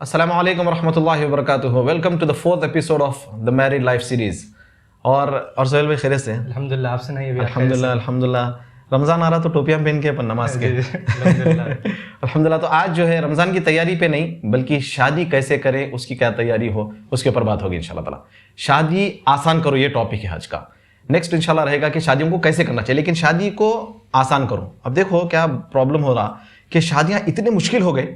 अस्सलामु अलैकुम रहमतुल्लाहि व बरकातुहू। Welcome to the 4th episode of the married life series. और सोहेल भाई खैरियत से? अल्हम्दुलिल्लाह, आपसे नहीं? अल्हम्दुलिल्लाह। रमज़ान आ रहा तो टोपियाँ पहन के अपन नमाज के अल्हम्दुलिल्लाह। तो आज जो है रमज़ान की तैयारी पे नहीं बल्कि शादी कैसे करें, उसकी क्या तैयारी हो, उसके ऊपर बात होगी इंशाल्लाह ताला। शादी आसान करो, ये टॉपिक है आज का। नेक्स्ट इंशाल्लाह रहेगा कि शादियों को कैसे करना चाहिए, लेकिन शादी को आसान करो। अब देखो क्या प्रॉब्लम हो रहा कि शादियाँ इतने मुश्किल हो गए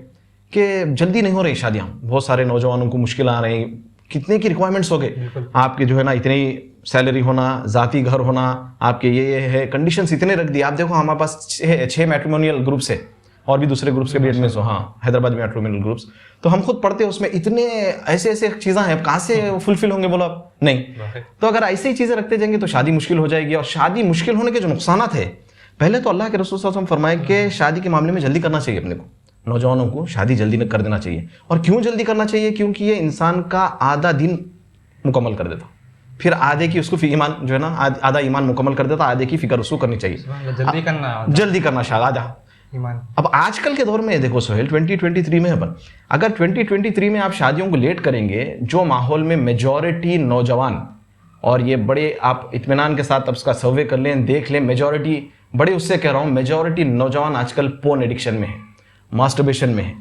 कि जल्दी नहीं हो रही शादियाँ। बहुत सारे नौजवानों को मुश्किल आ रही, कितने की रिक्वायरमेंट्स हो गए आपके, जो है ना इतनी सैलरी होना, जाती घर होना, आपके ये है कंडीशंस इतने रख दिए। आप देखो हमारे पास 6 मैट्रिमोनियल ग्रुप्स है और भी दूसरे ग्रुप्स के भी एडमिन हो। हाँ, हैदराबाद में मैट्रिमोनियल ग्रुप्स, तो हम खुद पढ़ते हैं उसमें। इतने ऐसे ऐसे चीज़ें हैं, कहाँ से फुलफिल होंगे बोलो आप? नहीं। तो अगर ऐसे ही चीज़ें रखते जाएंगे तो शादी मुश्किल हो जाएगी। और शादी मुश्किल होने के जो नुकसान है, पहले तो अल्लाह के रसूल सल्लल्लाहु अलैहि वसल्लम फरमाए कि शादी के मामले में जल्दी करना चाहिए अपने को, नौजवानों को शादी जल्दी कर देना चाहिए। और क्यों जल्दी करना चाहिए? क्योंकि ये इंसान का आधा दिन मुकम्मल कर देता, फिर आधे की उसको ईमान जो है ना आधा ईमान मुकम्मल कर देता, आधे की फिक्र उसको करनी चाहिए। जल्दी करना शायद आधा ईमान। अब आजकल के दौर में देखो सोहेल, 2023 में अपन अगर 2023 में आप शादियों को लेट करेंगे, जो माहौल में मेजॉरिटी नौजवान, और ये बड़े आप इत्मीनान के साथ अब उसका सर्वे कर लें, देख लें, मेजॉरिटी बड़े उससे कह रहा हूँ, मेजॉरिटी नौजवान आजकल पोर्न एडिक्शन में है, मास्टरबेशन में है,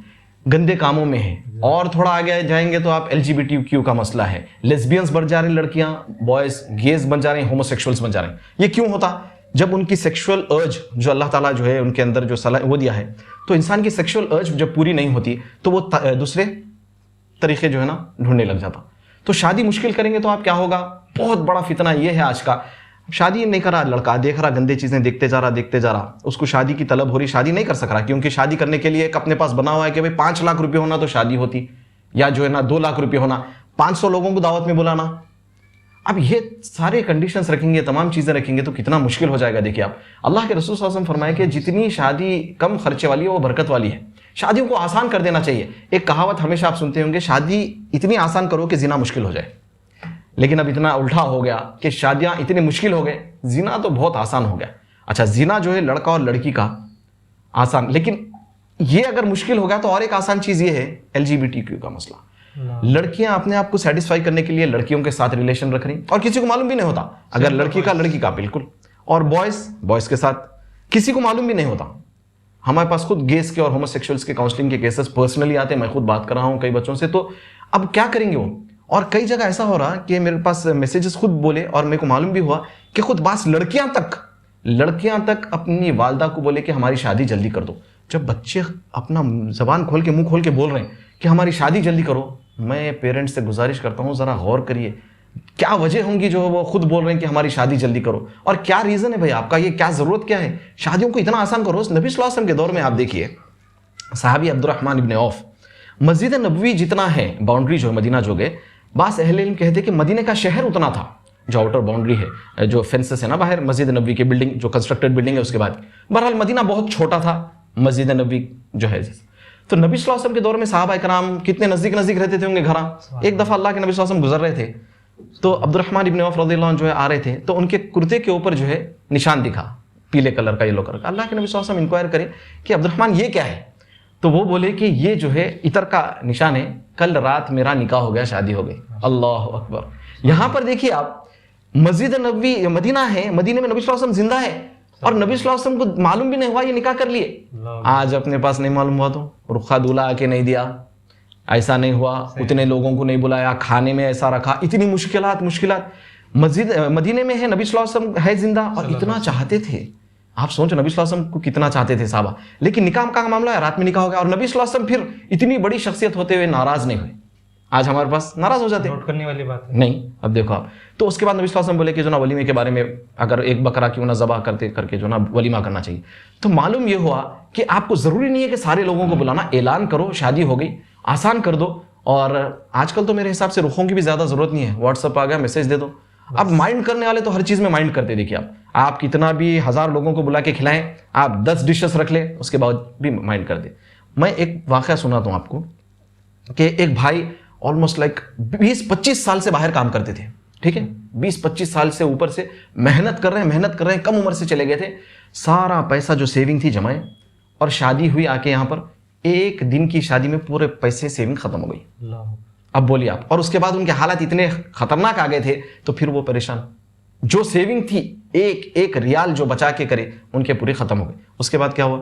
गंदे कामों में है। और थोड़ा आगे जाएंगे तो आप LGBTQ का मसला है, लेस्बियंस बन जा रही लड़कियां, बॉयज गेज बन जा रहे हैं, होमोसेक्सुअल्स बन जा रहे हैं। ये क्यों होता? जब उनकी सेक्सुअल अर्ज जो अल्लाह ताला जो है उनके अंदर जो सलाह वो दिया है, तो इंसान की सेक्सुअल अर्ज जब पूरी नहीं होती तो वो दूसरे तरीके जो है ना ढूंढने लग जाता। तो शादी मुश्किल करेंगे तो आप क्या होगा? बहुत बड़ा फितना ये है आज का। शादी नहीं कर रहा लड़का, देख रहा गंदे चीजें देखते जा रहा, उसको शादी की तलब हो रही, शादी नहीं कर सक रहा, क्योंकि शादी करने के लिए एक अपने पास बना हुआ है कि भाई 5 लाख रुपए होना तो शादी होती, या जो है ना 2 लाख रुपए होना, 500 लोगों को दावत में बुलाना। अब ये सारे कंडीशंस रखेंगे, तमाम चीजें रखेंगे तो कितना मुश्किल हो जाएगा। देखिए आप, अल्लाह के रसूल सल्लल्लाहु अलैहि वसल्लम फरमाए कि जितनी शादी कम खर्चे वाली है वो बरकत वाली है। शादियों को आसान कर देना चाहिए। एक कहावत हमेशा आप सुनते होंगे, शादी इतनी आसान करो कि जिना मुश्किल हो जाए। लेकिन अब इतना उल्टा हो गया कि शादियां इतनी मुश्किल हो गए, जिना तो बहुत आसान हो गया। अच्छा, जिना जो है लड़का और लड़की का आसान, लेकिन ये अगर मुश्किल हो गया तो और एक आसान चीज ये है LGBTQ का मसला। लड़कियां अपने आप को सेटिस्फाई करने के लिए लड़कियों के साथ रिलेशन रख रही, और किसी को मालूम भी नहीं होता। अगर लड़की का बिल्कुल, और बॉयज के साथ किसी को मालूम भी नहीं होता। हमारे पास खुद गेस के और होमोसेक्सुअल्स के काउंसलिंग के केसेस पर्सनली आते हैं, मैं खुद बात कर रहा हूं कई बच्चों से। तो अब क्या करेंगे वो? और कई जगह ऐसा हो रहा कि मेरे पास मैसेजेस खुद बोले और मेरे को मालूम भी हुआ कि खुद बास लड़कियां तक अपनी वालदा को बोले कि हमारी शादी जल्दी कर दो। जब बच्चे अपना जबान खोल के मुंह खोल के बोल रहे हैं कि हमारी शादी जल्दी करो, मैं पेरेंट्स से गुजारिश करता हूं जरा गौर करिए क्या वजह होंगी जो वो खुद बोल रहे हैं कि हमारी शादी जल्दी करो, और क्या रीजन है भाई आपका, ये क्या जरूरत क्या है? शादियों को इतना आसान करो। नबी सल्लल्लाहु अलैहि वसल्लम के दौर में आप देखिए, सहाबी अब्दुर्रहमान इब्न औफ, मस्जिद नबवी जितना है बाउंड्री जो है मदीना जो गए, बास अहले इल्म कहते कि मदीने का शहर उतना था, जो आउटर बाउंड्री है, जो फेंसेस है ना बाहर मस्जिद नबवी की बिल्डिंग, जो कंस्ट्रक्टेड बिल्डिंग है उसके बाद। बहरहाल मदीना बहुत छोटा था, मस्जिद नबवी जो है। तो नबी सल्लल्लाहु अलैहि वसल्लम के दौर में सहाबा इकराम कितने नजदीक रहते थे होंगे घर। एक दफा अल्लाह के नबी सल्लल्लाहु अलैहि वसल्लम गुजर रहे थे, तो अब्दुर्रहमान इब्न औफ रज़ियल्लाहु अन्हु जो है आ रहे थे, तो उनके कुर्ते के ऊपर जो है निशान दिखा, पीले कलर का, येलो कलर का। अल्लाह के नबी सल्लल्लाहु अलैहि वसल्लम इंक्वायर करें कि अब्दुर्रहमान ये क्या है? तो वो बोले कि ये जो है इतर का निशान है, कल रात मेरा निकाह हो गया, शादी हो गई। अल्लाह अकबर। यहां पर देखिए आप, मस्जिद नबवी मदीना है, मदीने में नबी सल्लल्लाहु अलैहि वसल्लम जिंदा है, और नबी सल्लल्लाहु अलैहि वसल्लम को मालूम भी नहीं हुआ ये निकाह कर लिए। आज अपने पास नहीं मालूम हुआ तो रुखा दूल्हा आके नहीं दिया, ऐसा नहीं हुआ, उतने लोगों को नहीं बुलाया, खाने में ऐसा रखा, इतनी मुश्किलात। मस्जिद मदीने में है, नबी सल्लल्लाहु अलैहि वसल्लम है जिंदा, और इतना चाहते थे। आप सोचो नबी सल्लल्लाहु अलैहि वसल्लम को कितना चाहते थे साहबा, लेकिन निकाह का मामला है, रात में निकाह हो गया। और नबी सल्लल्लाहु अलैहि वसल्लम फिर इतनी बड़ी शख्सियत होते हुए नाराज नहीं हुए। आज हमारे पास नाराज हो जाते, नोट करने वाली बात है। नहीं। अब देखो आप, तो उसके बाद नबी सल्लल्लाहु अलैहि वसल्लम बोले कि जो ना वलीमे के बारे में, अगर एक बकरा क्यों ना ज़बह करके जो ना वलीमा करना चाहिए। तो मालूम ये हुआ कि आपको जरूरी नहीं है कि सारे लोगों को बुलाना, ऐलान करो शादी हो गई, आसान कर दो। और आजकल तो मेरे हिसाब से रुखों की भी ज्यादा जरूरत नहीं है, व्हाट्सअप आ गया, मैसेज दे दो। अब माइंड करने वाले तो हर चीज में माइंड करते। देखिए आप कितना भी 1000 लोगों को बुला के खिलाएं, आप 10 डिशेस रख ले, उसके बाद भी माइंड कर दे। मैं एक वाकया सुनाता हूं आपको कि एक भाई ऑलमोस्ट लाइक 20-25 साल से बाहर काम करते थे, ठीक है, 20-25 साल से ऊपर से मेहनत कर रहे हैं, कम उम्र से चले गए थे, सारा पैसा जो सेविंग थी जमाए, और शादी हुई आके यहाँ पर एक दिन की शादी में पूरे पैसे सेविंग खत्म हो गई। अब बोलिए आप, और उसके बाद उनके हालात इतने खतरनाक आ गए थे तो फिर वो परेशान। जो सेविंग थी एक एक रियाल जो बचा के करे उनके पूरे खत्म हो गए। उसके बाद क्या हुआ,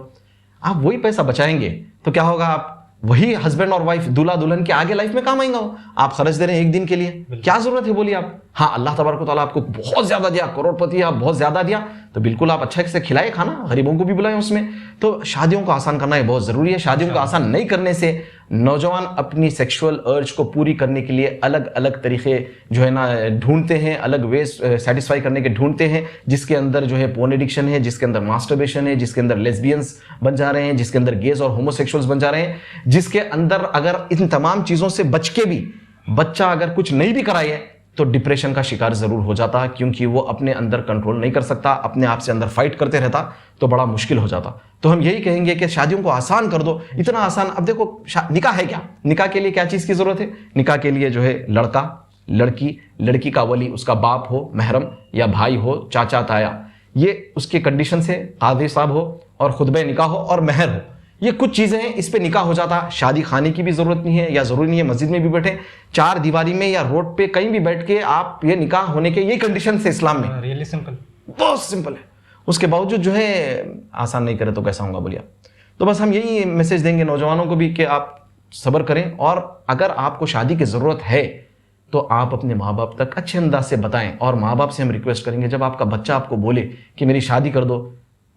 आप वही पैसा बचाएंगे तो क्या होगा, आप वही हस्बैंड और वाइफ दूल्हा दुल्हन के आगे लाइफ में काम आएंगे। आप खर्च दे रहे हैं एक दिन के लिए, क्या जरूरत है बोलिए आप। हाँ, अल्लाह तबारक व तआला आपको बहुत ज्यादा दिया, करोड़पति आप बहुत ज्यादा दिया, तो बिल्कुल आप अच्छा से खिलाए खाना, गरीबों को भी बुलाएं उसमें। तो शादियों को आसान करना ये बहुत जरूरी है। शादियों को आसान नहीं करने से नौजवान अपनी सेक्सुअल अर्ज को पूरी करने के लिए अलग अलग तरीके जो है ना ढूंढते हैं, अलग वे सेटिस्फाई करने के ढूंढते हैं, जिसके अंदर जो है पोर्न एडिक्शन है, जिसके अंदर मास्टरबेशन है, जिसके अंदर लेस्बियंस बन जा रहे हैं, जिसके अंदर गेज और होमोसेक्सुअल्स बन जा रहे हैं, जिसके अंदर अगर इन तमाम चीजों से बच के भी बच्चा अगर कुछ नहीं भी कराए तो डिप्रेशन का शिकार जरूर हो जाता, क्योंकि वो अपने अंदर कंट्रोल नहीं कर सकता, अपने आप से अंदर फाइट करते रहता तो बड़ा मुश्किल हो जाता। तो हम यही कहेंगे कि शादियों को आसान कर दो, इतना आसान। अब देखो निकाह है क्या, निकाह के लिए क्या चीज की जरूरत है, निकाह के लिए जो है लड़का लड़की, लड़की का वली उसका बाप हो, महरम या भाई हो, चाचा ताया, ये उसके कंडीशन से काजी साहब हो और खुतबे निकाह हो और महर हो। ये कुछ चीजें हैं, इस पे निकाह हो जाता। शादी खाने की भी जरूरत नहीं है, या जरूरी नहीं है मस्जिद में भी बैठे, चार दीवारी में या रोड पे कहीं भी बैठ के आप, ये निकाह होने के ये कंडीशन से इस्लाम में रियली सिंपल, बहुत सिंपल है। उसके बावजूद जो है आसान नहीं करे तो कैसा होगा बोलिए। तो बस हम यही मैसेज देंगे नौजवानों को भी कि आप सब्र करें, और अगर आपको शादी की जरूरत है तो आप अपने माँ बाप तक अच्छे अंदाज से बताएं। और माँ बाप से हम रिक्वेस्ट करेंगे, जब आपका बच्चा आपको बोले कि मेरी शादी कर दो,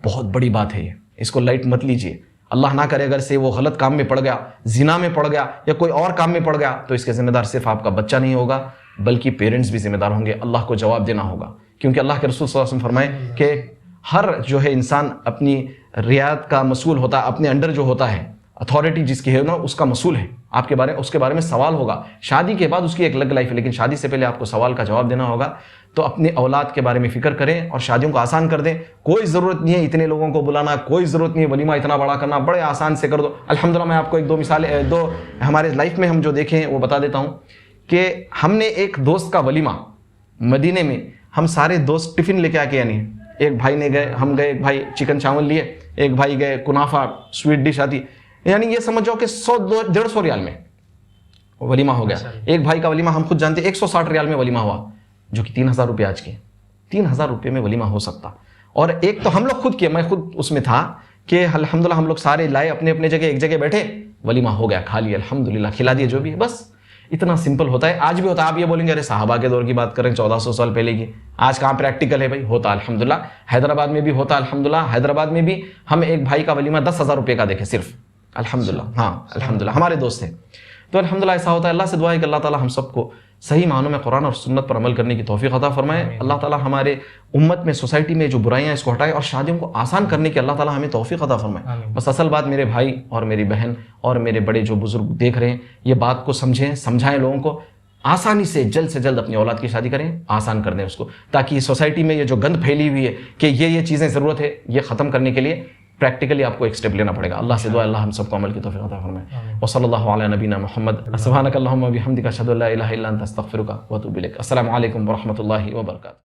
बहुत बड़ी बात है ये, इसको लाइट मत लीजिए। अल्लाह ना करे अगर से वो गलत काम में पड़ गया, जिना में पड़ गया या कोई और काम में पड़ गया, तो इसके जिम्मेदार सिर्फ आपका बच्चा नहीं होगा बल्कि पेरेंट्स भी जिम्मेदार होंगे। अल्लाह को जवाब देना होगा, क्योंकि अल्लाह के रसूल सल्लल्लाहु अलैहि वसल्लम फरमाए कि हर जो है इंसान अपनी रियायत का मसूल होता है, अपने अंडर जो होता है अथॉरिटी जिसकी है ना उसका मसूल है, आपके बारे उसके बारे में सवाल होगा। शादी के बाद उसकी एक अलग लाइफ है, लेकिन शादी से पहले आपको सवाल का जवाब देना होगा। तो अपने औलाद के बारे में फिक्र करें और शादियों को आसान कर दें। कोई ज़रूरत नहीं है इतने लोगों को बुलाना, कोई ज़रूरत नहीं है वलीमा इतना बड़ा करना, बड़े आसान से कर दो। अल्हम्दुलिल्लाह मैं आपको एक दो मिसालें, दो हमारे लाइफ में हम जो देखें वो बता देता हूँ कि हमने एक दोस्त का वलीमा मदीने में, हम सारे दोस्त टिफ़िन लेके आके, यानी एक भाई ने गए, हम गए, एक भाई चिकन चावल लिए, एक भाई गए कुनाफा स्वीट डिश आती, यानी ये समझ जाओ कि 100-150 रियाल में वलीमा हो गया। एक भाई का वलीमा हम खुद जानते 160 रियाल में वलीमा हुआ, जो कि 3000 रुपये आज के, 3000 रुपये में वलीमा हो सकता। और एक तो हम लोग खुद किए, मैं खुद उसमें था कि अल्हम्दुलिल्लाह हम लोग सारे लाए अपने अपने जगह, एक जगह बैठे, वलीमा हो गया, खा लिया, अल्हम्दुलिल्लाह खिला दिया, जो भी है, बस इतना सिंपल होता है। आज भी होता है। आप ये बोलेंगे अरे साहबा के दौर की बात करें 1400 साल पहले की, आज कहाँ प्रैक्टिकल है भाई, होता अल्हम्दुलिल्लाह। हैदराबाद में भी होता अल्हम्दुलिल्लाह, हैदराबाद में भी हम एक भाई का वलीमा 10,000 रुपये का देखे सिर्फ, अल्हम्दुलिल्लाह। हाँ अल्हम्दुलिल्लाह, हमारे दोस्त थे। तो अल्हम्दुलिल्लाह ऐसा होता है। अल्लाह से दुआ है कि अल्लाह ताला हम सबको सही मानों में कुरान और सुन्नत पर अमल करने की तौफीक अता फरमाए। अल्लाह ताला हमारे उम्मत में, सोसाइटी में जो बुराइयां इसको हटाए और शादियों को आसान करने की अल्लाह ताला हमें तौफीक अता फरमाए। बस असल बात मेरे भाई और मेरी बहन और मेरे बड़े जो बुजुर्ग देख रहे हैं, ये बात को समझें, समझाएं लोगों को, आसानी से जल्द अपनी औलाद की शादी करें, आसान कर दें उसको, ताकि सोसाइटी में ये जो गंद फैली हुई है कि ये चीज़ें ज़रूरत है, ये ख़त्म करने के लिए प्रैक्टिकली आपको एक स्टेप लेना पड़ेगा। अल्लाह से दुआ अल्लाह हम सबको अमल की तौफीक अता फरमाए। व सल्लल्लाहु अला नबीना मुहम्मद। सुब्हानक अल्लाहुम्मा व बिहम्दिका अशहदु अल्ला इलाहा इल्ला अंता अस्तगफिरुका व अतूबु इलैक। अस्सलामु अलैकुम व रहमतुल्लाहि व बरकातुहू।